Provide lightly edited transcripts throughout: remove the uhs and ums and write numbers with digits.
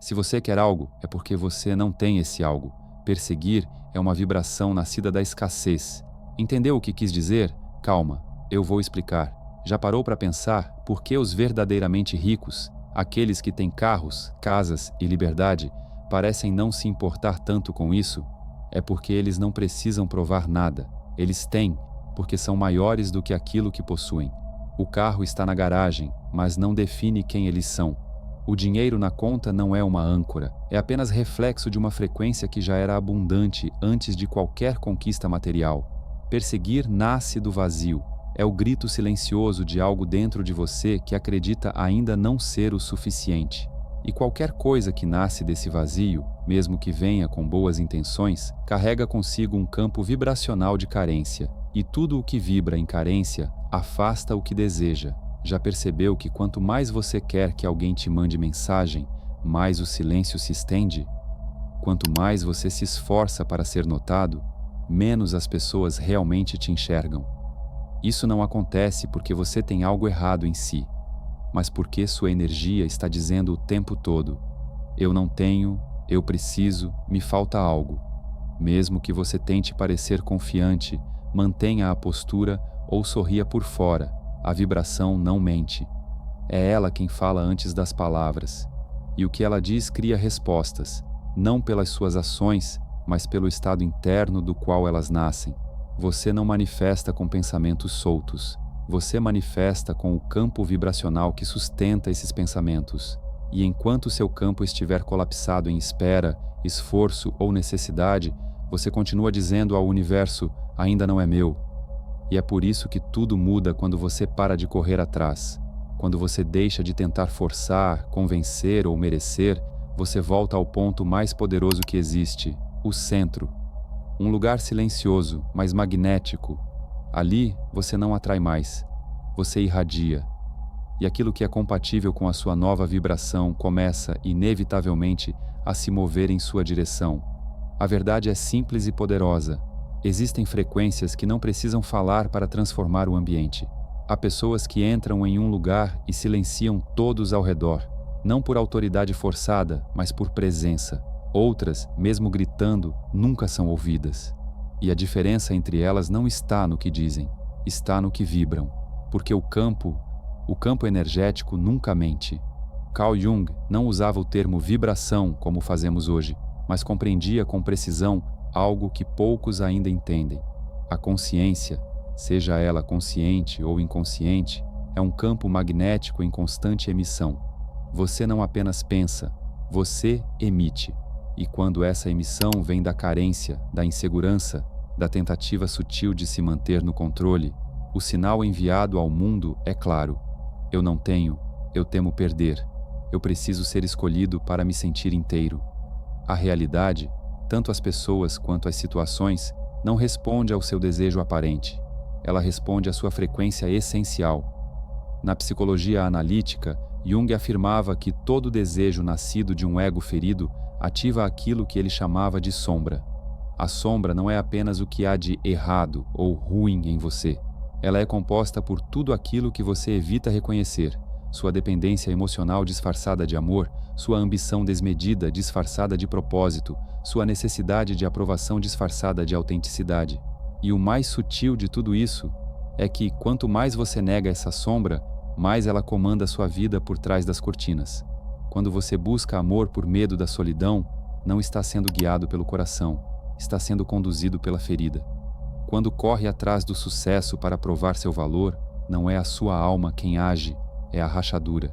Se você quer algo, é porque você não tem esse algo. Perseguir é uma vibração nascida da escassez. Entendeu o que quis dizer? Calma, eu vou explicar. Já parou para pensar por que os verdadeiramente ricos, aqueles que têm carros, casas e liberdade, parecem não se importar tanto com isso? É porque eles não precisam provar nada. Eles têm, porque são maiores do que aquilo que possuem. O carro está na garagem, mas não define quem eles são. O dinheiro na conta não é uma âncora, é apenas reflexo de uma frequência que já era abundante antes de qualquer conquista material. Perseguir nasce do vazio. É o grito silencioso de algo dentro de você que acredita ainda não ser o suficiente. E qualquer coisa que nasce desse vazio, mesmo que venha com boas intenções, carrega consigo um campo vibracional de carência. E tudo o que vibra em carência afasta o que deseja. Já percebeu que quanto mais você quer que alguém te mande mensagem, mais o silêncio se estende? Quanto mais você se esforça para ser notado, menos as pessoas realmente te enxergam. Isso não acontece porque você tem algo errado em si, mas porque sua energia está dizendo o tempo todo: eu não tenho, eu preciso, me falta algo. Mesmo que você tente parecer confiante, mantenha a postura ou sorria por fora, a vibração não mente. É ela quem fala antes das palavras. E o que ela diz cria respostas, não pelas suas ações, mas pelo estado interno do qual elas nascem. Você não manifesta com pensamentos soltos. Você manifesta com o campo vibracional que sustenta esses pensamentos. E enquanto seu campo estiver colapsado em espera, esforço ou necessidade, você continua dizendo ao universo: ainda não é meu. E é por isso que tudo muda quando você para de correr atrás. Quando você deixa de tentar forçar, convencer ou merecer, você volta ao ponto mais poderoso que existe, o centro. Um lugar silencioso, mas magnético. Ali, você não atrai mais. Você irradia. E aquilo que é compatível com a sua nova vibração começa, inevitavelmente, a se mover em sua direção. A verdade é simples e poderosa. Existem frequências que não precisam falar para transformar o ambiente. Há pessoas que entram em um lugar e silenciam todos ao redor, não por autoridade forçada, mas por presença. Outras, mesmo gritando, nunca são ouvidas. E a diferença entre elas não está no que dizem, está no que vibram. Porque o campo energético nunca mente. Carl Jung não usava o termo vibração como fazemos hoje, mas compreendia com precisão algo que poucos ainda entendem. A consciência, seja ela consciente ou inconsciente, é um campo magnético em constante emissão. Você não apenas pensa, você emite. E quando essa emissão vem da carência, da insegurança, da tentativa sutil de se manter no controle, o sinal enviado ao mundo é claro: eu não tenho, eu temo perder, eu preciso ser escolhido para me sentir inteiro. A realidade, tanto as pessoas quanto as situações, não responde ao seu desejo aparente. Ela responde à sua frequência essencial. Na psicologia analítica, Jung afirmava que todo desejo nascido de um ego ferido ativa aquilo que ele chamava de sombra. A sombra não é apenas o que há de errado ou ruim em você. Ela é composta por tudo aquilo que você evita reconhecer: sua dependência emocional disfarçada de amor, sua ambição desmedida disfarçada de propósito, sua necessidade de aprovação disfarçada de autenticidade. E o mais sutil de tudo isso é que, quanto mais você nega essa sombra, mais ela comanda sua vida por trás das cortinas. Quando você busca amor por medo da solidão, não está sendo guiado pelo coração, está sendo conduzido pela ferida. Quando corre atrás do sucesso para provar seu valor, não é a sua alma quem age, é a rachadura.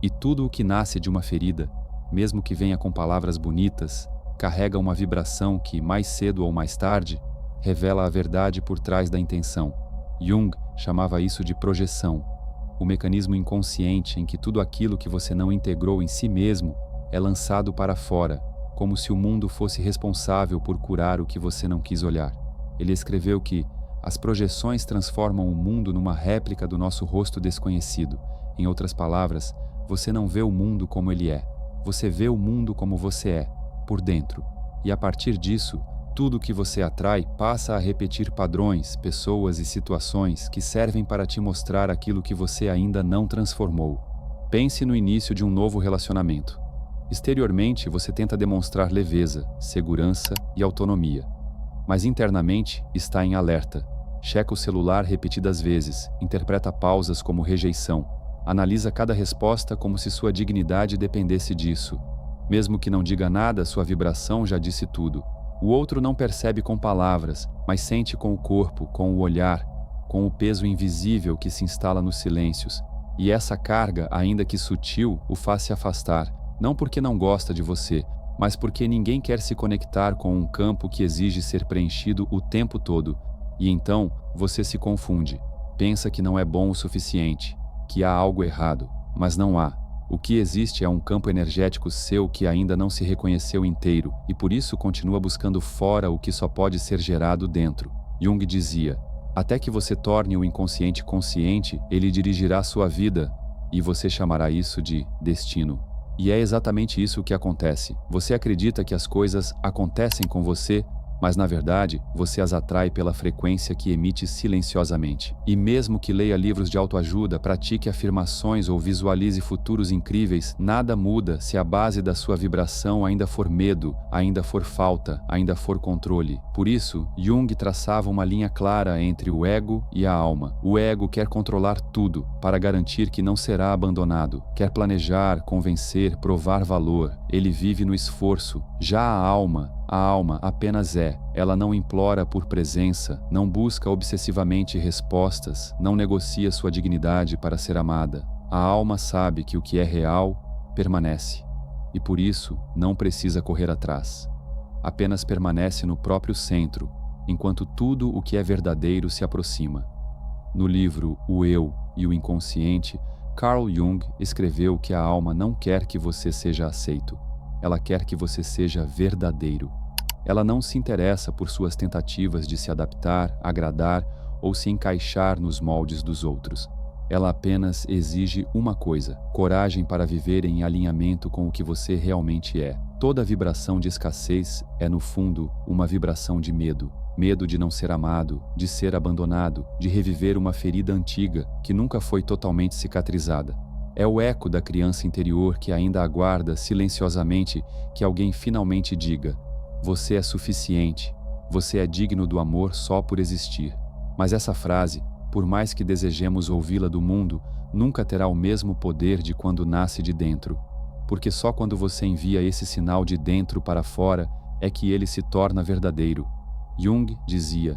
E tudo o que nasce de uma ferida, mesmo que venha com palavras bonitas, carrega uma vibração que, mais cedo ou mais tarde, revela a verdade por trás da intenção. Jung chamava isso de projeção, o mecanismo inconsciente em que tudo aquilo que você não integrou em si mesmo é lançado para fora, como se o mundo fosse responsável por curar o que você não quis olhar. Ele escreveu que as projeções transformam o mundo numa réplica do nosso rosto desconhecido. Em outras palavras, você não vê o mundo como ele é, você vê o mundo como você é, por dentro. E a partir disso, tudo que você atrai passa a repetir padrões, pessoas e situações que servem para te mostrar aquilo que você ainda não transformou. Pense no início de um novo relacionamento. Exteriormente, você tenta demonstrar leveza, segurança e autonomia. Mas internamente, está em alerta. Checa o celular repetidas vezes, interpreta pausas como rejeição, analisa cada resposta como se sua dignidade dependesse disso. Mesmo que não diga nada, sua vibração já disse tudo. O outro não percebe com palavras, mas sente com o corpo, com o olhar, com o peso invisível que se instala nos silêncios. E essa carga, ainda que sutil, o faz se afastar, não porque não gosta de você, mas porque ninguém quer se conectar com um campo que exige ser preenchido o tempo todo. E então, você se confunde. Pensa que não é bom o suficiente, que há algo errado, mas não há. O que existe é um campo energético seu que ainda não se reconheceu inteiro e por isso continua buscando fora o que só pode ser gerado dentro. Jung dizia: até que você torne o inconsciente consciente, ele dirigirá sua vida, e você chamará isso de destino. E é exatamente isso que acontece. Você acredita que as coisas acontecem com você, mas na verdade, você as atrai pela frequência que emite silenciosamente. E mesmo que leia livros de autoajuda, pratique afirmações ou visualize futuros incríveis, nada muda se a base da sua vibração ainda for medo, ainda for falta, ainda for controle. Por isso, Jung traçava uma linha clara entre o ego e a alma. O ego quer controlar tudo, para garantir que não será abandonado. Quer planejar, convencer, provar valor. Ele vive no esforço. Já a alma apenas é. Ela não implora por presença, não busca obsessivamente respostas, não negocia sua dignidade para ser amada. A alma sabe que o que é real permanece, e por isso não precisa correr atrás. Apenas permanece no próprio centro, enquanto tudo o que é verdadeiro se aproxima. No livro O Eu e o Inconsciente, Carl Jung escreveu que a alma não quer que você seja aceito. Ela quer que você seja verdadeiro. Ela não se interessa por suas tentativas de se adaptar, agradar ou se encaixar nos moldes dos outros. Ela apenas exige uma coisa: coragem para viver em alinhamento com o que você realmente é. Toda vibração de escassez é, no fundo, uma vibração de medo. Medo de não ser amado, de ser abandonado, de reviver uma ferida antiga que nunca foi totalmente cicatrizada. É o eco da criança interior que ainda aguarda silenciosamente que alguém finalmente diga: você é suficiente, você é digno do amor só por existir. Mas essa frase, por mais que desejemos ouvi-la do mundo, nunca terá o mesmo poder de quando nasce de dentro. Porque só quando você envia esse sinal de dentro para fora é que ele se torna verdadeiro. Jung dizia: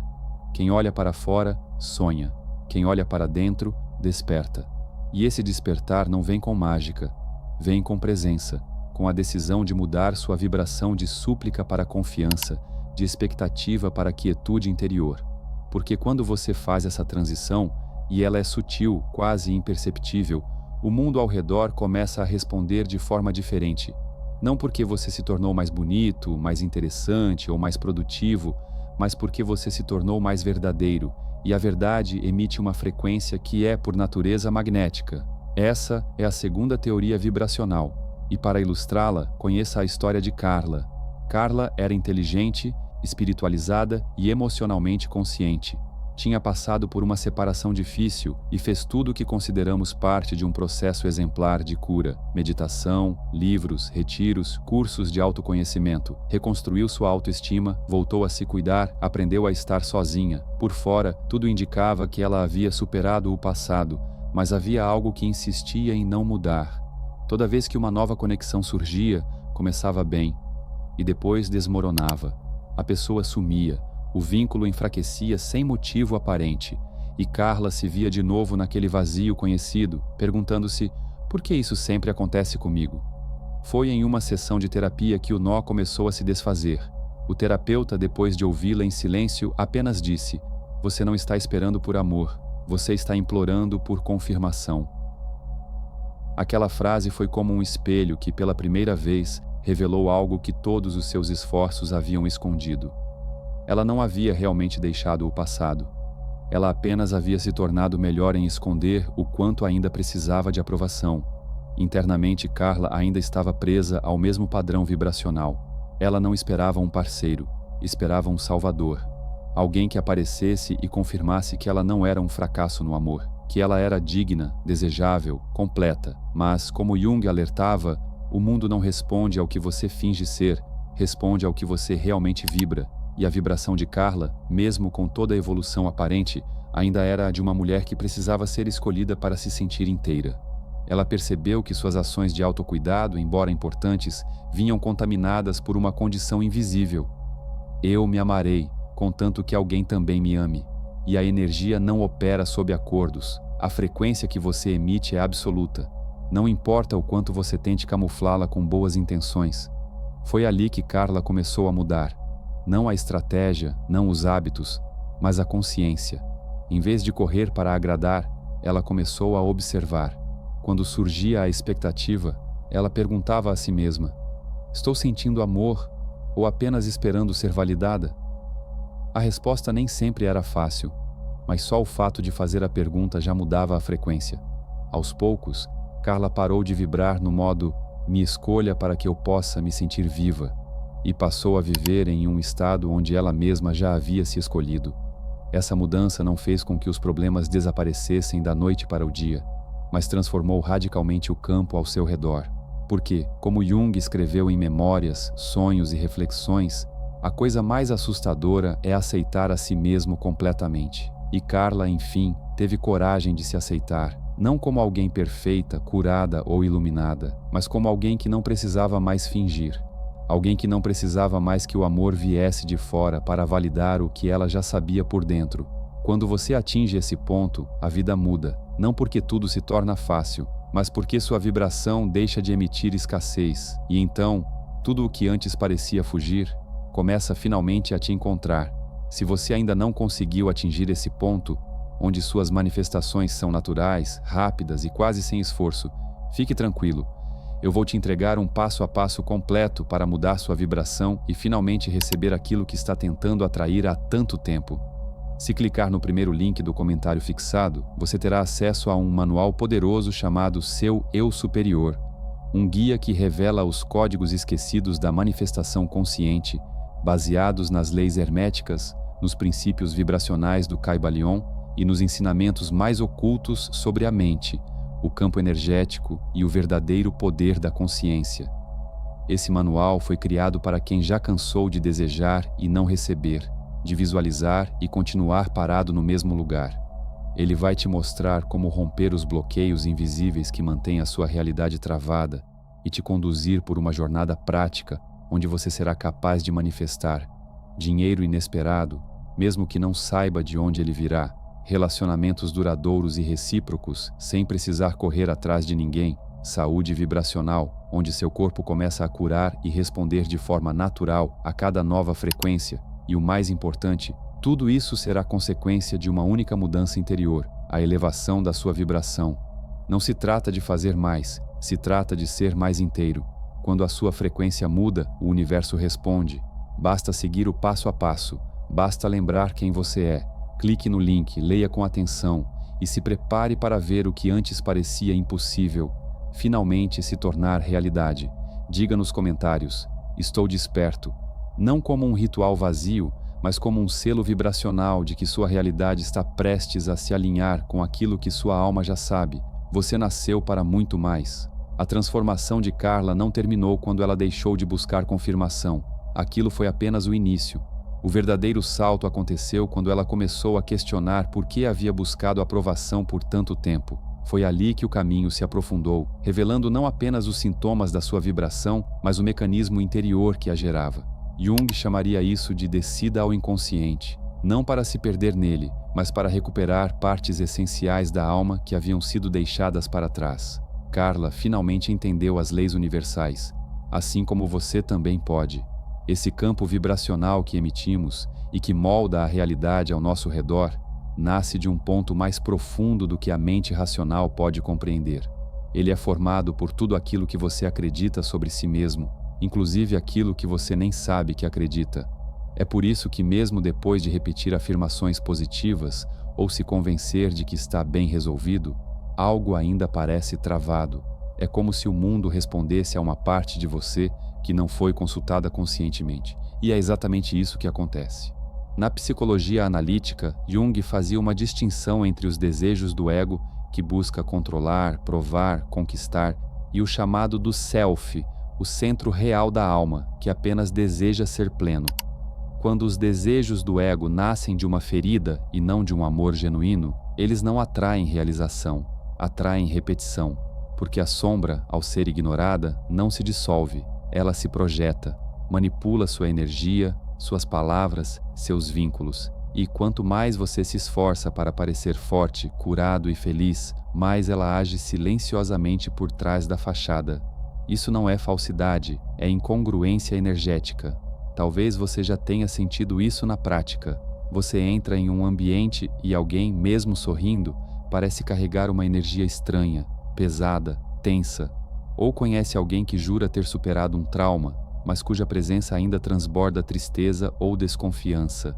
quem olha para fora, sonha. Quem olha para dentro, desperta. E esse despertar não vem com mágica, vem com presença, com a decisão de mudar sua vibração de súplica para confiança, de expectativa para quietude interior. Porque quando você faz essa transição, e ela é sutil, quase imperceptível, o mundo ao redor começa a responder de forma diferente. Não porque você se tornou mais bonito, mais interessante ou mais produtivo, mas porque você se tornou mais verdadeiro, e a verdade emite uma frequência que é, por natureza, magnética. Essa é a segunda teoria vibracional. E para ilustrá-la, conheça a história de Carla. Carla era inteligente, espiritualizada e emocionalmente consciente. Tinha passado por uma separação difícil e fez tudo o que consideramos parte de um processo exemplar de cura: meditação, livros, retiros, cursos de autoconhecimento. Reconstruiu sua autoestima, voltou a se cuidar, aprendeu a estar sozinha. Por fora, tudo indicava que ela havia superado o passado, mas havia algo que insistia em não mudar. Toda vez que uma nova conexão surgia, começava bem, e depois desmoronava. A pessoa sumia, o vínculo enfraquecia sem motivo aparente, e Carla se via de novo naquele vazio conhecido, perguntando-se: por que isso sempre acontece comigo? Foi em uma sessão de terapia que o nó começou a se desfazer. O terapeuta, depois de ouvi-la em silêncio, apenas disse: você não está esperando por amor, você está implorando por confirmação. Aquela frase foi como um espelho que, pela primeira vez, revelou algo que todos os seus esforços haviam escondido. Ela não havia realmente deixado o passado. Ela apenas havia se tornado melhor em esconder o quanto ainda precisava de aprovação. Internamente, Carla ainda estava presa ao mesmo padrão vibracional. Ela não esperava um parceiro, esperava um salvador. Alguém que aparecesse e confirmasse que ela não era um fracasso no amor, que ela era digna, desejável, completa. Mas, como Jung alertava, O mundo não responde ao que você finge ser, responde ao que você realmente vibra. E a vibração de Carla, mesmo com toda a evolução aparente, ainda era a de uma mulher que precisava ser escolhida para se sentir inteira. Ela percebeu que suas ações de autocuidado, embora importantes, vinham contaminadas por uma condição invisível. Eu me amarei, contanto que alguém também me ame. E a energia não opera sob acordos. A frequência que você emite é absoluta. Não importa o quanto você tente camuflá-la com boas intenções. Foi ali que Carla começou a mudar. Não a estratégia, não os hábitos, mas a consciência. Em vez de correr para agradar, ela começou a observar. Quando surgia a expectativa, ela perguntava a si mesma: estou sentindo amor ou apenas esperando ser validada? A resposta nem sempre era fácil, mas só o fato de fazer a pergunta já mudava a frequência. Aos poucos, Carla parou de vibrar no modo "me escolha para que eu possa me sentir viva" e passou a viver em um estado onde ela mesma já havia se escolhido. Essa mudança não fez com que os problemas desaparecessem da noite para o dia, mas transformou radicalmente o campo ao seu redor. Porque, como Jung escreveu em Memórias, Sonhos e Reflexões, a coisa mais assustadora é aceitar a si mesmo completamente. E Carla, enfim, teve coragem de se aceitar, não como alguém perfeita, curada ou iluminada, mas como alguém que não precisava mais fingir. Alguém que não precisava mais que o amor viesse de fora para validar o que ela já sabia por dentro. Quando você atinge esse ponto, a vida muda, não porque tudo se torna fácil, mas porque sua vibração deixa de emitir escassez, e então, tudo o que antes parecia fugir, começa finalmente a te encontrar. Se você ainda não conseguiu atingir esse ponto, onde suas manifestações são naturais, rápidas e quase sem esforço, fique tranquilo. Eu vou te entregar um passo a passo completo para mudar sua vibração e finalmente receber aquilo que está tentando atrair há tanto tempo. Se clicar no primeiro link do comentário fixado, você terá acesso a um manual poderoso chamado Seu Eu Superior, um guia que revela os códigos esquecidos da manifestação consciente, baseados nas leis herméticas, nos princípios vibracionais do Kybalion e nos ensinamentos mais ocultos sobre a mente, o campo energético e o verdadeiro poder da consciência. Esse manual foi criado para quem já cansou de desejar e não receber, de visualizar e continuar parado no mesmo lugar. Ele vai te mostrar como romper os bloqueios invisíveis que mantêm a sua realidade travada e te conduzir por uma jornada prática onde você será capaz de manifestar dinheiro inesperado, mesmo que não saiba de onde ele virá, relacionamentos duradouros e recíprocos, sem precisar correr atrás de ninguém, saúde vibracional, onde seu corpo começa a curar e responder de forma natural a cada nova frequência, e o mais importante, tudo isso será consequência de uma única mudança interior, a elevação da sua vibração. Não se trata de fazer mais, se trata de ser mais inteiro. Quando a sua frequência muda, o universo responde. Basta seguir o passo a passo, basta lembrar quem você é. Clique no link, leia com atenção e se prepare para ver o que antes parecia impossível finalmente se tornar realidade. Diga nos comentários: estou desperto, não como um ritual vazio, mas como um selo vibracional de que sua realidade está prestes a se alinhar com aquilo que sua alma já sabe. Você nasceu para muito mais. A transformação de Carla não terminou quando ela deixou de buscar confirmação. Aquilo foi apenas o início. O verdadeiro salto aconteceu quando ela começou a questionar por que havia buscado aprovação por tanto tempo. Foi ali que o caminho se aprofundou, revelando não apenas os sintomas da sua vibração, mas o mecanismo interior que a gerava. Jung chamaria isso de descida ao inconsciente, não para se perder nele, mas para recuperar partes essenciais da alma que haviam sido deixadas para trás. Carla finalmente entendeu as leis universais, assim como você também pode. Esse campo vibracional que emitimos e que molda a realidade ao nosso redor nasce de um ponto mais profundo do que a mente racional pode compreender. Ele é formado por tudo aquilo que você acredita sobre si mesmo, inclusive aquilo que você nem sabe que acredita. É por isso que, mesmo depois de repetir afirmações positivas ou se convencer de que está bem resolvido, algo ainda parece travado. É como se o mundo respondesse a uma parte de você que não foi consultada conscientemente. E é exatamente isso que acontece. Na psicologia analítica, Jung fazia uma distinção entre os desejos do ego, que busca controlar, provar, conquistar, e o chamado do Self, o centro real da alma, que apenas deseja ser pleno. Quando os desejos do ego nascem de uma ferida e não de um amor genuíno, eles não atraem realização, atraem repetição, porque a sombra, ao ser ignorada, não se dissolve, ela se projeta, manipula sua energia, suas palavras, seus vínculos. E quanto mais você se esforça para parecer forte, curado e feliz, mais ela age silenciosamente por trás da fachada. Isso não é falsidade, é incongruência energética. Talvez você já tenha sentido isso na prática. Você entra em um ambiente e alguém, mesmo sorrindo, parece carregar uma energia estranha, pesada, tensa. Ou conhece alguém que jura ter superado um trauma, mas cuja presença ainda transborda tristeza ou desconfiança.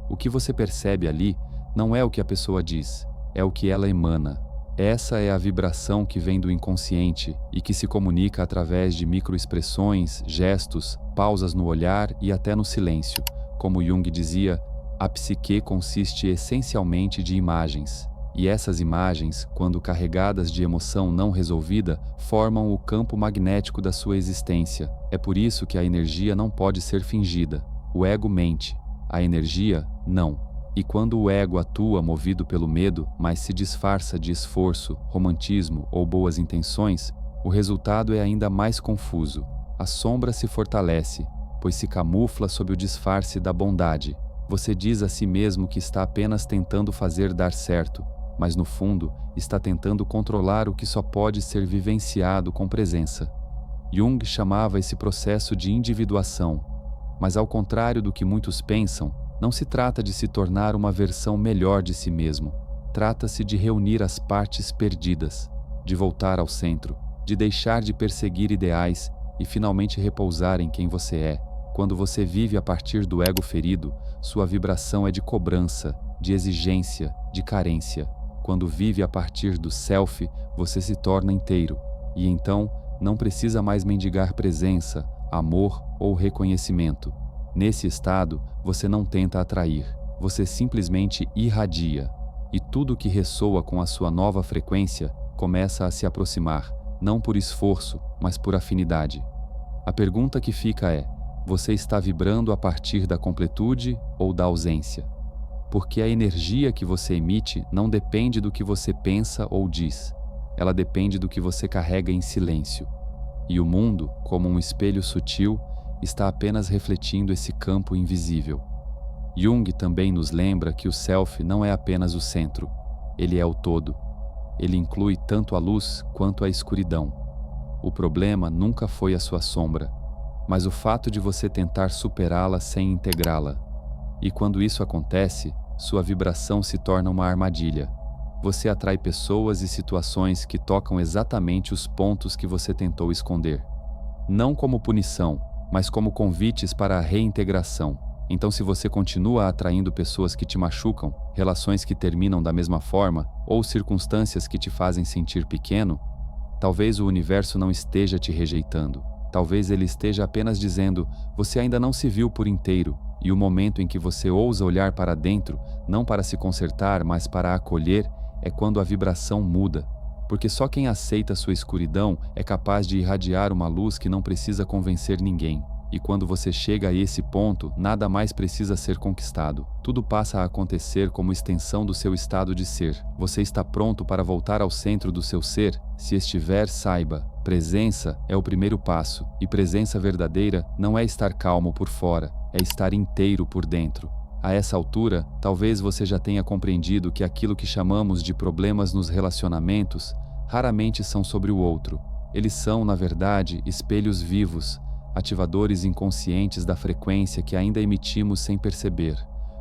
O que você percebe ali não é o que a pessoa diz, é o que ela emana. Essa é a vibração que vem do inconsciente e que se comunica através de microexpressões, gestos, pausas no olhar e até no silêncio. Como Jung dizia, a psique consiste essencialmente de imagens. E essas imagens, quando carregadas de emoção não resolvida, formam o campo magnético da sua existência. É por isso que a energia não pode ser fingida. O ego mente, a energia não. E quando o ego atua movido pelo medo, mas se disfarça de esforço, romantismo ou boas intenções, o resultado é ainda mais confuso. A sombra se fortalece, pois se camufla sob o disfarce da bondade. Você diz a si mesmo que está apenas tentando fazer dar certo, mas no fundo está tentando controlar o que só pode ser vivenciado com presença. Jung chamava esse processo de individuação, mas ao contrário do que muitos pensam, não se trata de se tornar uma versão melhor de si mesmo. Trata-se de reunir as partes perdidas, de voltar ao centro, de deixar de perseguir ideais e finalmente repousar em quem você é. Quando você vive a partir do ego ferido, sua vibração é de cobrança, de exigência, de carência. Quando vive a partir do self, você se torna inteiro, e então não precisa mais mendigar presença, amor ou reconhecimento. Nesse estado, você não tenta atrair, você simplesmente irradia, e tudo que ressoa com a sua nova frequência começa a se aproximar, não por esforço, mas por afinidade. A pergunta que fica é: você está vibrando a partir da completude ou da ausência? Porque a energia que você emite não depende do que você pensa ou diz, ela depende do que você carrega em silêncio. E o mundo, como um espelho sutil, está apenas refletindo esse campo invisível. Jung também nos lembra que o self não é apenas o centro, ele é o todo. Ele inclui tanto a luz quanto a escuridão. O problema nunca foi a sua sombra, mas o fato de você tentar superá-la sem integrá-la. E quando isso acontece, sua vibração se torna uma armadilha. Você atrai pessoas e situações que tocam exatamente os pontos que você tentou esconder. Não como punição, mas como convites para a reintegração. Então, se você continua atraindo pessoas que te machucam, relações que terminam da mesma forma, ou circunstâncias que te fazem sentir pequeno, talvez o universo não esteja te rejeitando. Talvez ele esteja apenas dizendo: você ainda não se viu por inteiro, e o momento em que você ousa olhar para dentro, não para se consertar, mas para acolher, é quando a vibração muda. Porque só quem aceita sua escuridão é capaz de irradiar uma luz que não precisa convencer ninguém. E quando você chega a esse ponto, nada mais precisa ser conquistado. Tudo passa a acontecer como extensão do seu estado de ser. Você está pronto para voltar ao centro do seu ser? Se estiver, saiba, presença é o primeiro passo. E presença verdadeira não é estar calmo por fora, é estar inteiro por dentro. A essa altura, talvez você já tenha compreendido que aquilo que chamamos de problemas nos relacionamentos raramente são sobre o outro. Eles são, na verdade, espelhos vivos, ativadores inconscientes da frequência que ainda emitimos sem perceber.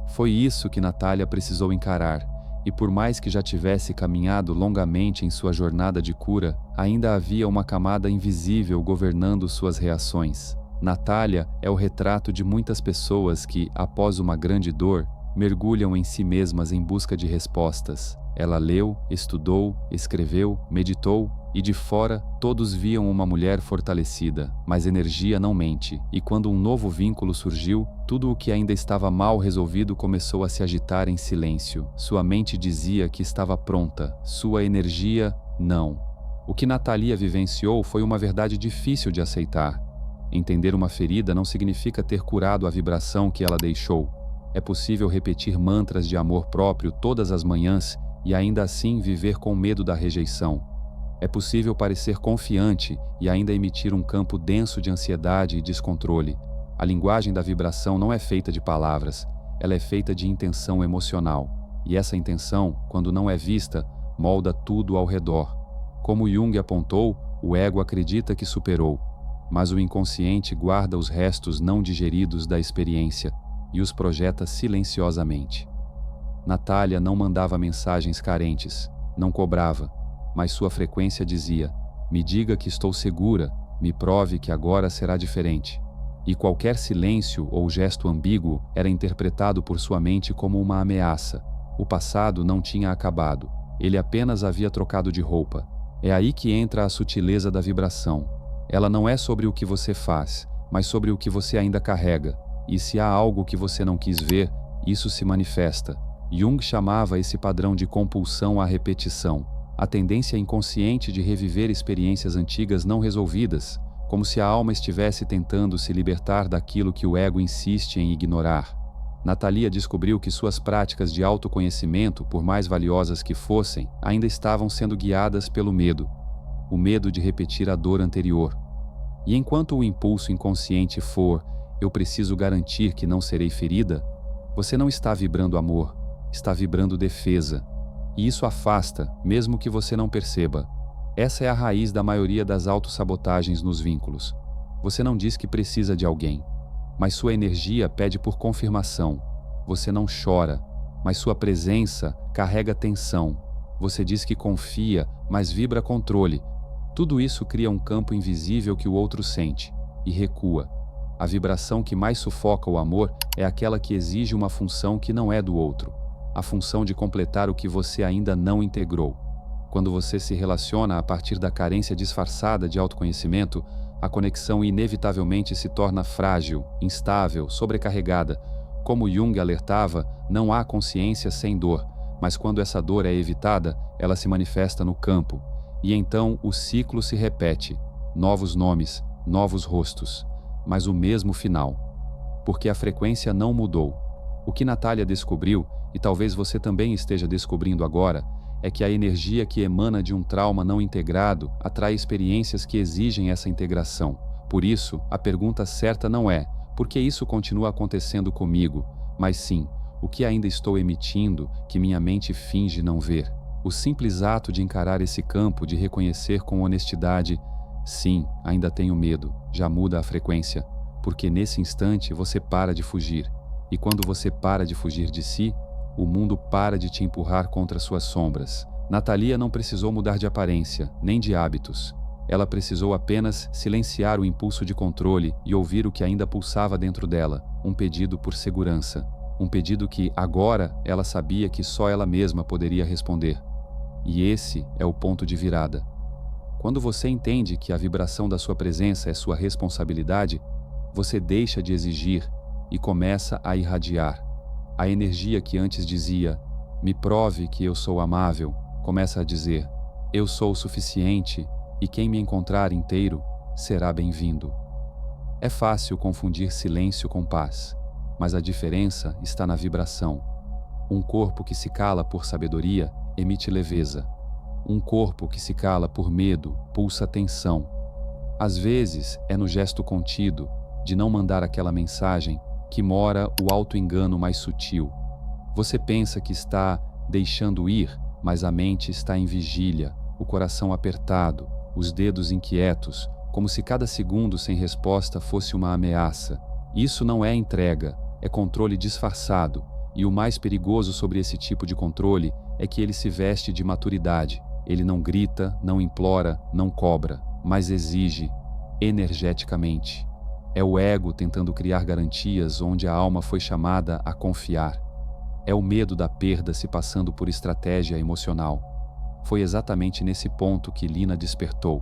Foi isso que Natália precisou encarar, e por mais que já tivesse caminhado longamente em sua jornada de cura, ainda havia uma camada invisível governando suas reações. Natália é o retrato de muitas pessoas que, após uma grande dor, mergulham em si mesmas em busca de respostas. Ela leu, estudou, escreveu, meditou, e de fora todos viam uma mulher fortalecida, mas energia não mente, e quando um novo vínculo surgiu, tudo o que ainda estava mal resolvido começou a se agitar em silêncio. Sua mente dizia que estava pronta, sua energia, não. O que Natalia vivenciou foi uma verdade difícil de aceitar. Entender uma ferida não significa ter curado a vibração que ela deixou. É possível repetir mantras de amor próprio todas as manhãs e ainda assim viver com medo da rejeição. É possível parecer confiante e ainda emitir um campo denso de ansiedade e descontrole. A linguagem da vibração não é feita de palavras, ela é feita de intenção emocional. E essa intenção, quando não é vista, molda tudo ao redor. Como Jung apontou, o ego acredita que superou, mas o inconsciente guarda os restos não digeridos da experiência e os projeta silenciosamente. Natália não mandava mensagens carentes, não cobrava, mas sua frequência dizia: me diga que estou segura, me prove que agora será diferente. E qualquer silêncio ou gesto ambíguo era interpretado por sua mente como uma ameaça. O passado não tinha acabado, ele apenas havia trocado de roupa. É aí que entra a sutileza da vibração. Ela não é sobre o que você faz, mas sobre o que você ainda carrega. E se há algo que você não quis ver, isso se manifesta. Jung chamava esse padrão de compulsão à repetição, a tendência inconsciente de reviver experiências antigas não resolvidas, como se a alma estivesse tentando se libertar daquilo que o ego insiste em ignorar. Natalia descobriu que suas práticas de autoconhecimento, por mais valiosas que fossem, ainda estavam sendo guiadas pelo medo, o medo de repetir a dor anterior. E enquanto o impulso inconsciente for: eu preciso garantir que não serei ferida, você não está vibrando amor, está vibrando defesa. E isso afasta, mesmo que você não perceba. Essa é a raiz da maioria das autossabotagens nos vínculos. Você não diz que precisa de alguém, mas sua energia pede por confirmação. Você não chora, mas sua presença carrega tensão. Você diz que confia, mas vibra controle. Tudo isso cria um campo invisível que o outro sente e recua. A vibração que mais sufoca o amor é aquela que exige uma função que não é do outro, a função de completar o que você ainda não integrou. Quando você se relaciona a partir da carência disfarçada de autoconhecimento, a conexão inevitavelmente se torna frágil, instável, sobrecarregada. Como Jung alertava, não há consciência sem dor, mas quando essa dor é evitada, ela se manifesta no campo. E então o ciclo se repete, novos nomes, novos rostos, mas o mesmo final. Porque a frequência não mudou. O que Natália descobriu, e talvez você também esteja descobrindo agora, é que a energia que emana de um trauma não integrado atrai experiências que exigem essa integração. Por isso, a pergunta certa não é: por que isso continua acontecendo comigo? Mas sim, o que ainda estou emitindo que minha mente finge não ver? O simples ato de encarar esse campo, de reconhecer com honestidade: sim, ainda tenho medo, já muda a frequência, porque nesse instante você para de fugir. E quando você para de fugir de si, o mundo para de te empurrar contra suas sombras. Natalia não precisou mudar de aparência, nem de hábitos. Ela precisou apenas silenciar o impulso de controle e ouvir o que ainda pulsava dentro dela, um pedido por segurança. Um pedido que, agora, ela sabia que só ela mesma poderia responder. E esse é o ponto de virada. Quando você entende que a vibração da sua presença é sua responsabilidade, você deixa de exigir e começa a irradiar. A energia que antes dizia: me prove que eu sou amável, começa a dizer: eu sou o suficiente e quem me encontrar inteiro será bem-vindo. É fácil confundir silêncio com paz, mas a diferença está na vibração. Um corpo que se cala por sabedoria emite leveza. Um corpo que se cala por medo pulsa tensão. Às vezes é no gesto contido, de não mandar aquela mensagem, que mora o auto-engano mais sutil. Você pensa que está deixando ir, mas a mente está em vigília, o coração apertado, os dedos inquietos, como se cada segundo sem resposta fosse uma ameaça. Isso não é entrega, é controle disfarçado, e o mais perigoso sobre esse tipo de controle é que ele se veste de maturidade. Ele não grita, não implora, não cobra, mas exige, energeticamente. É o ego tentando criar garantias onde a alma foi chamada a confiar. É o medo da perda se passando por estratégia emocional. Foi exatamente nesse ponto que Lina despertou.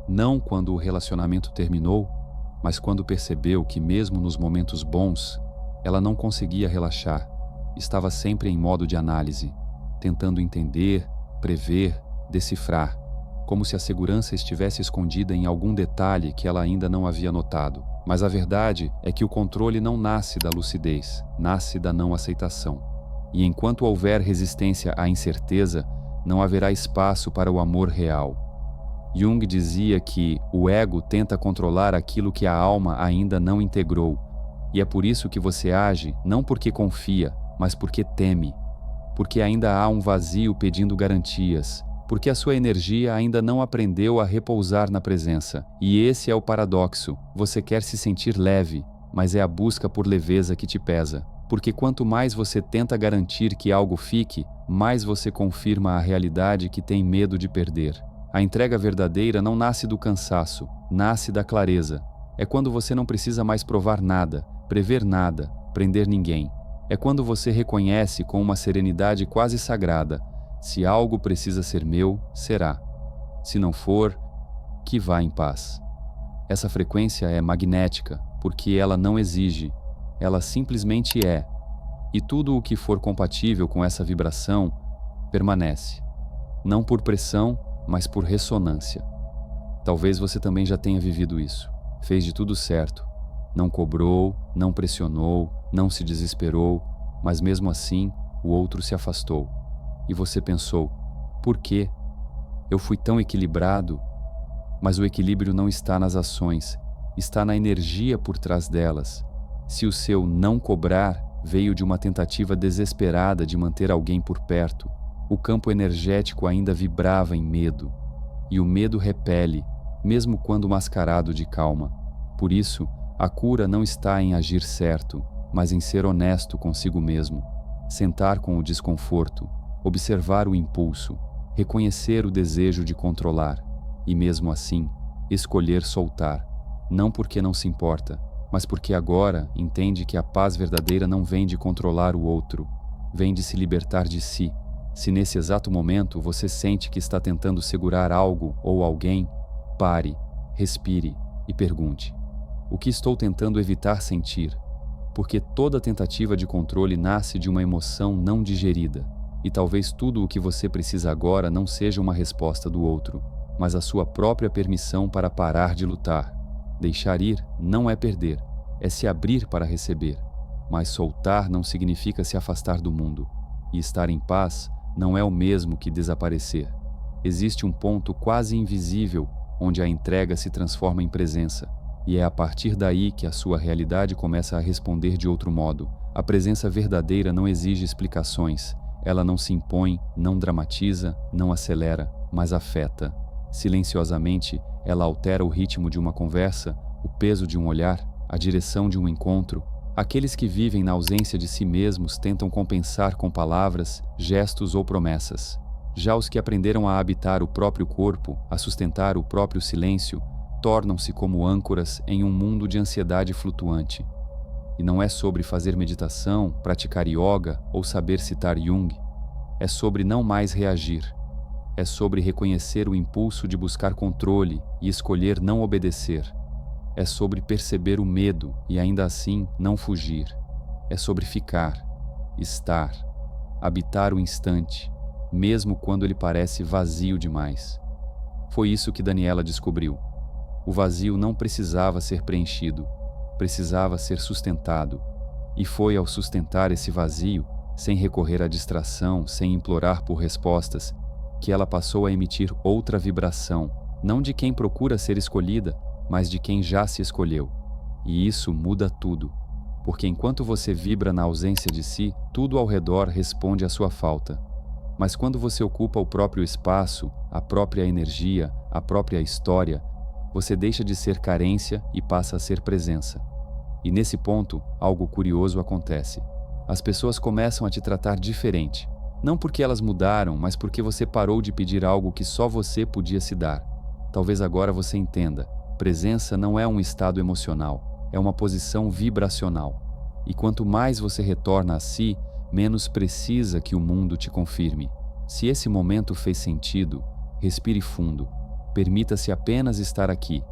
Não quando o relacionamento terminou, mas quando percebeu que mesmo nos momentos bons, ela não conseguia relaxar. Estava sempre em modo de análise, tentando entender, prever, decifrar. como se a segurança estivesse escondida em algum detalhe que ela ainda não havia notado. Mas a verdade é que o controle não nasce da lucidez, nasce da não aceitação. E enquanto houver resistência à incerteza, não haverá espaço para o amor real. Jung dizia que o ego tenta controlar aquilo que a alma ainda não integrou, e é por isso que você age não porque confia, mas porque teme, porque ainda há um vazio pedindo garantias, porque a sua energia ainda não aprendeu a repousar na presença. E esse é o paradoxo: você quer se sentir leve, mas é a busca por leveza que te pesa. Porque quanto mais você tenta garantir que algo fique, mais você confirma a realidade que tem medo de perder. A entrega verdadeira não nasce do cansaço, nasce da clareza. É quando você não precisa mais provar nada, prever nada, prender ninguém. É quando você reconhece com uma serenidade quase sagrada: se algo precisa ser meu, será. Se não for, que vá em paz. Essa frequência é magnética, porque ela não exige, ela simplesmente é. E tudo o que for compatível com essa vibração permanece. Não por pressão, mas por ressonância. Talvez você também já tenha vivido isso. Fez de tudo certo. Não cobrou, não pressionou, não se desesperou, mas mesmo assim, o outro se afastou. E você pensou: por quê? Eu fui tão equilibrado. Mas o equilíbrio não está nas ações, está na energia por trás delas. Se o seu não cobrar veio de uma tentativa desesperada de manter alguém por perto, o campo energético ainda vibrava em medo. E o medo repele, mesmo quando mascarado de calma. Por isso, a cura não está em agir certo, mas em ser honesto consigo mesmo. Sentar com o desconforto, observar o impulso, reconhecer o desejo de controlar e, mesmo assim, escolher soltar, não porque não se importa, mas porque agora entende que a paz verdadeira não vem de controlar o outro, vem de se libertar de si. Se nesse exato momento você sente que está tentando segurar algo ou alguém, pare, respire e pergunte: o que estou tentando evitar sentir? Porque toda tentativa de controle nasce de uma emoção não digerida. E talvez tudo o que você precisa agora não seja uma resposta do outro, mas a sua própria permissão para parar de lutar. Deixar ir não é perder, é se abrir para receber. Mas soltar não significa se afastar do mundo. E estar em paz não é o mesmo que desaparecer. Existe um ponto quase invisível onde a entrega se transforma em presença. E é a partir daí que a sua realidade começa a responder de outro modo. A presença verdadeira não exige explicações. Ela não se impõe, não dramatiza, não acelera, mas afeta. Silenciosamente, ela altera o ritmo de uma conversa, o peso de um olhar, a direção de um encontro. Aqueles que vivem na ausência de si mesmos tentam compensar com palavras, gestos ou promessas. Já os que aprenderam a habitar o próprio corpo, a sustentar o próprio silêncio, tornam-se como âncoras em um mundo de ansiedade flutuante. E não é sobre fazer meditação, praticar yoga ou saber citar Jung. É sobre não mais reagir. É sobre reconhecer o impulso de buscar controle e escolher não obedecer. É sobre perceber o medo e ainda assim não fugir. É sobre ficar, estar, habitar o instante, mesmo quando ele parece vazio demais. Foi isso que Daniela descobriu. O vazio não precisava ser preenchido, precisava ser sustentado. E foi ao sustentar esse vazio, sem recorrer à distração, sem implorar por respostas, que ela passou a emitir outra vibração, não de quem procura ser escolhida, mas de quem já se escolheu. E isso muda tudo, porque enquanto você vibra na ausência de si, tudo ao redor responde à sua falta. Mas quando você ocupa o próprio espaço, a própria energia, a própria história, você deixa de ser carência e passa a ser presença. E nesse ponto, algo curioso acontece. As pessoas começam a te tratar diferente. Não porque elas mudaram, mas porque você parou de pedir algo que só você podia se dar. Talvez agora você entenda. Presença não é um estado emocional, é uma posição vibracional. E quanto mais você retorna a si, menos precisa que o mundo te confirme. Se esse momento fez sentido, respire fundo. Permita-se apenas estar aqui.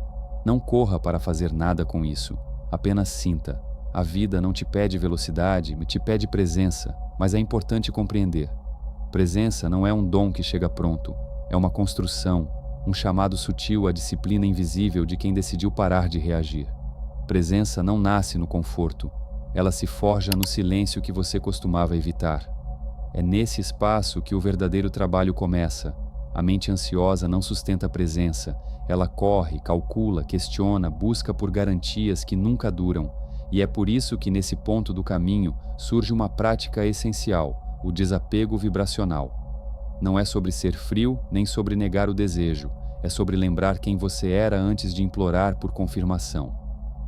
Não corra para fazer nada com isso. Apenas sinta. A vida não te pede velocidade, te pede presença, mas é importante compreender. Presença não é um dom que chega pronto, é uma construção, um chamado sutil à disciplina invisível de quem decidiu parar de reagir. Presença não nasce no conforto, ela se forja no silêncio que você costumava evitar. É nesse espaço que o verdadeiro trabalho começa. A mente ansiosa não sustenta a presença, ela corre, calcula, questiona, busca por garantias que nunca duram, e é por isso que nesse ponto do caminho surge uma prática essencial, o desapego vibracional. Não é sobre ser frio, nem sobre negar o desejo. É sobre lembrar quem você era antes de implorar por confirmação.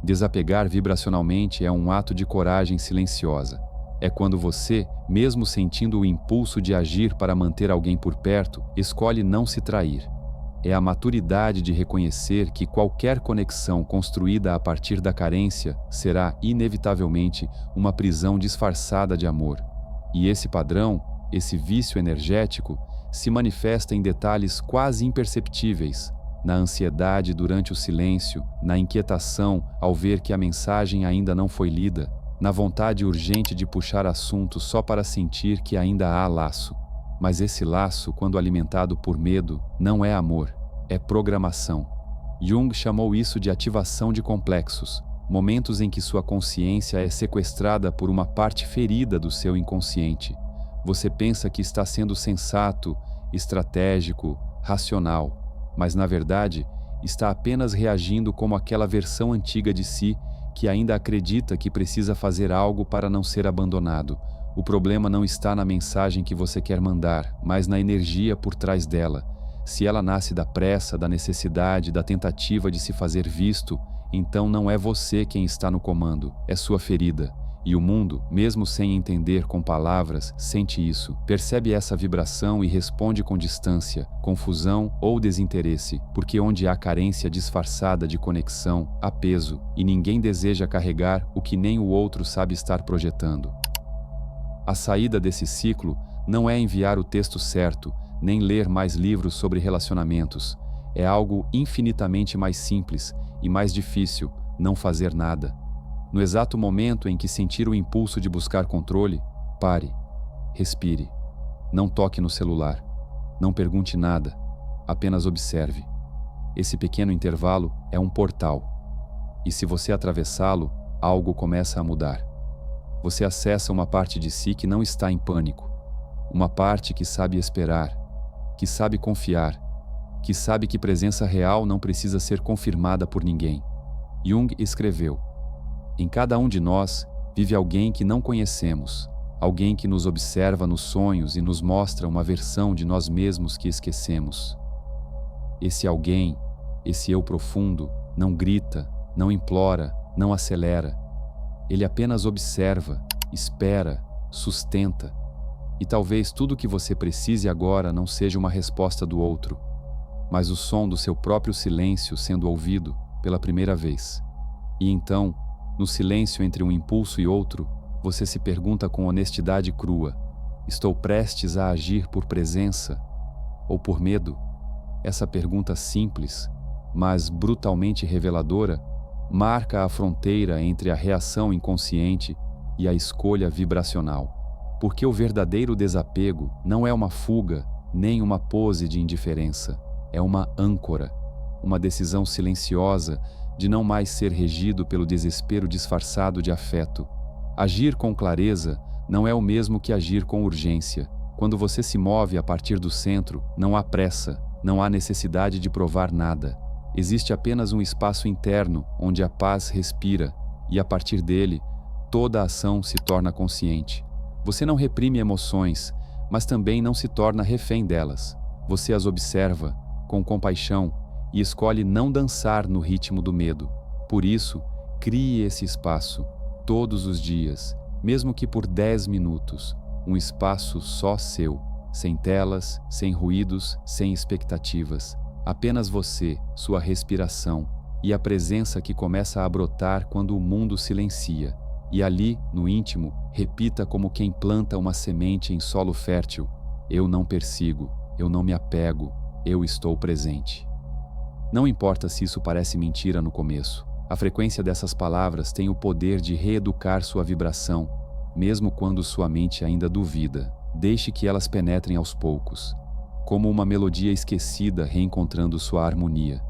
Desapegar vibracionalmente é um ato de coragem silenciosa. É quando você, mesmo sentindo o impulso de agir para manter alguém por perto, escolhe não se trair. É a maturidade de reconhecer que qualquer conexão construída a partir da carência será, inevitavelmente, uma prisão disfarçada de amor. E esse padrão, esse vício energético, se manifesta em detalhes quase imperceptíveis, na ansiedade durante o silêncio, na inquietação ao ver que a mensagem ainda não foi lida, na vontade urgente de puxar assunto só para sentir que ainda há laço. Mas esse laço, quando alimentado por medo, não é amor, é programação. Jung chamou isso de ativação de complexos, momentos em que sua consciência é sequestrada por uma parte ferida do seu inconsciente. Você pensa que está sendo sensato, estratégico, racional, mas na verdade está apenas reagindo como aquela versão antiga de si que ainda acredita que precisa fazer algo para não ser abandonado. O problema não está na mensagem que você quer mandar, mas na energia por trás dela. Se ela nasce da pressa, da necessidade, da tentativa de se fazer visto, então não é você quem está no comando, é sua ferida. E o mundo, mesmo sem entender com palavras, sente isso, percebe essa vibração e responde com distância, confusão ou desinteresse, porque onde há carência disfarçada de conexão, há peso, e ninguém deseja carregar o que nem o outro sabe estar projetando. A saída desse ciclo não é enviar o texto certo, nem ler mais livros sobre relacionamentos. É algo infinitamente mais simples e mais difícil, não fazer nada. No exato momento em que sentir o impulso de buscar controle, pare, respire, não toque no celular, não pergunte nada, apenas observe. Esse pequeno intervalo é um portal, e se você atravessá-lo, algo começa a mudar. Você acessa uma parte de si que não está em pânico, uma parte que sabe esperar, que sabe confiar, que sabe que presença real não precisa ser confirmada por ninguém. Jung escreveu: em cada um de nós vive alguém que não conhecemos, alguém que nos observa nos sonhos e nos mostra uma versão de nós mesmos que esquecemos. Esse alguém, esse eu profundo, não grita, não implora, não acelera. Ele apenas observa, espera, sustenta. E talvez tudo o que você precise agora não seja uma resposta do outro, mas o som do seu próprio silêncio sendo ouvido pela primeira vez. E então, no silêncio entre um impulso e outro, você se pergunta com honestidade crua: estou prestes a agir por presença ou por medo? Essa pergunta simples, mas brutalmente reveladora, marca a fronteira entre a reação inconsciente e a escolha vibracional. Porque o verdadeiro desapego não é uma fuga, nem uma pose de indiferença. É uma âncora, uma decisão silenciosa de não mais ser regido pelo desespero disfarçado de afeto. Agir com clareza não é o mesmo que agir com urgência. Quando você se move a partir do centro, não há pressa, não há necessidade de provar nada. Existe apenas um espaço interno onde a paz respira, e a partir dele, toda a ação se torna consciente. Você não reprime emoções, mas também não se torna refém delas. Você as observa, com compaixão, e escolhe não dançar no ritmo do medo. Por isso, crie esse espaço, todos os dias, mesmo que por 10 minutos, um espaço só seu, sem telas, sem ruídos, sem expectativas. Apenas você, sua respiração e a presença que começa a brotar quando o mundo silencia. E ali, no íntimo, repita como quem planta uma semente em solo fértil: eu não persigo, eu não me apego, eu estou presente. Não importa se isso parece mentira no começo, a frequência dessas palavras tem o poder de reeducar sua vibração, mesmo quando sua mente ainda duvida. Deixe que elas penetrem aos poucos. como uma melodia esquecida reencontrando sua harmonia.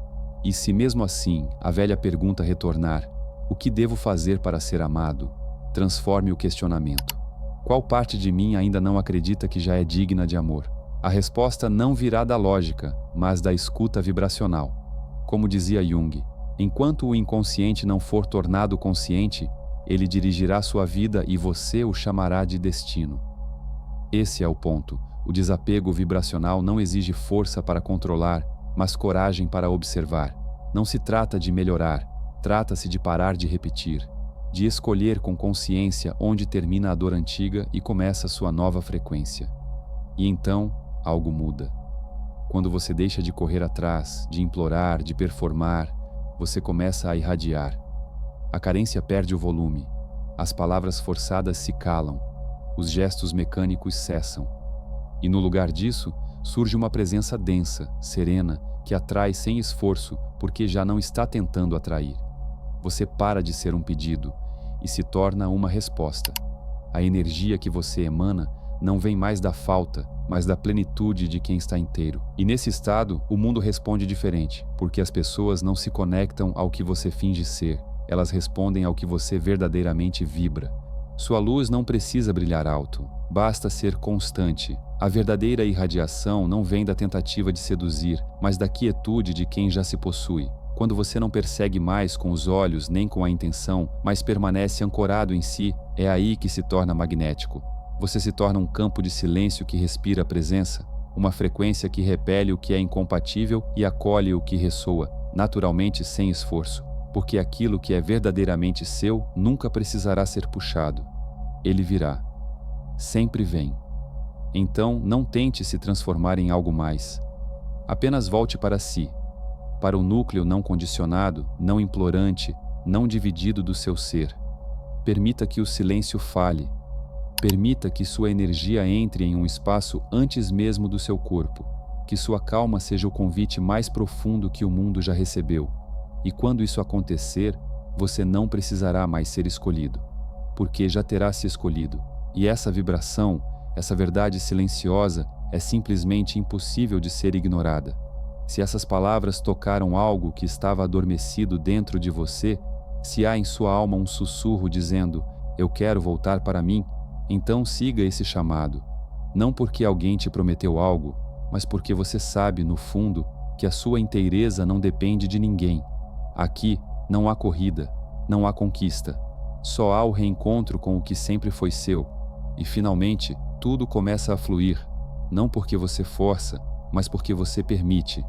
E se mesmo assim a velha pergunta retornar: o que devo fazer para ser amado? Transforme o questionamento. Qual parte de mim ainda não acredita que já é digna de amor? A resposta não virá da lógica, mas da escuta vibracional. Como dizia Jung, enquanto o inconsciente não for tornado consciente, ele dirigirá sua vida e você o chamará de destino. Esse é o ponto. O desapego vibracional não exige força para controlar, mas coragem para observar. Não se trata de melhorar, trata-se de parar de repetir, de escolher com consciência onde termina a dor antiga e começa sua nova frequência. E então, algo muda. Quando você deixa de correr atrás, de implorar, de performar, você começa a irradiar. A carência perde o volume, as palavras forçadas se calam, os gestos mecânicos cessam. E no lugar disso, surge uma presença densa, serena, que atrai sem esforço, porque já não está tentando atrair. Você para de ser um pedido e se torna uma resposta. A energia que você emana não vem mais da falta, mas da plenitude de quem está inteiro. E nesse estado, o mundo responde diferente, porque as pessoas não se conectam ao que você finge ser, elas respondem ao que você verdadeiramente vibra. Sua luz não precisa brilhar alto, basta ser constante. A verdadeira irradiação não vem da tentativa de seduzir, mas da quietude de quem já se possui. Quando você não persegue mais com os olhos nem com a intenção, mas permanece ancorado em si, é aí que se torna magnético. Você se torna um campo de silêncio que respira a presença, uma frequência que repele o que é incompatível e acolhe o que ressoa, naturalmente sem esforço, porque aquilo que é verdadeiramente seu nunca precisará ser puxado. Ele virá. Sempre vem. Então, não tente se transformar em algo mais. Apenas volte para si, para o núcleo não condicionado, não implorante, não dividido do seu ser. Permita que o silêncio fale. Permita que sua energia entre em um espaço antes mesmo do seu corpo, que sua calma seja o convite mais profundo que o mundo já recebeu. E quando isso acontecer, você não precisará mais ser escolhido, porque já terá se escolhido. E essa vibração, essa verdade silenciosa, é simplesmente impossível de ser ignorada. Se essas palavras tocaram algo que estava adormecido dentro de você, se há em sua alma um sussurro dizendo: eu quero voltar para mim, então siga esse chamado. Não porque alguém te prometeu algo, mas porque você sabe, no fundo, que a sua inteireza não depende de ninguém. Aqui não há corrida, não há conquista. Só há o reencontro com o que sempre foi seu. E finalmente, tudo começa a fluir, não porque você força, mas porque você permite.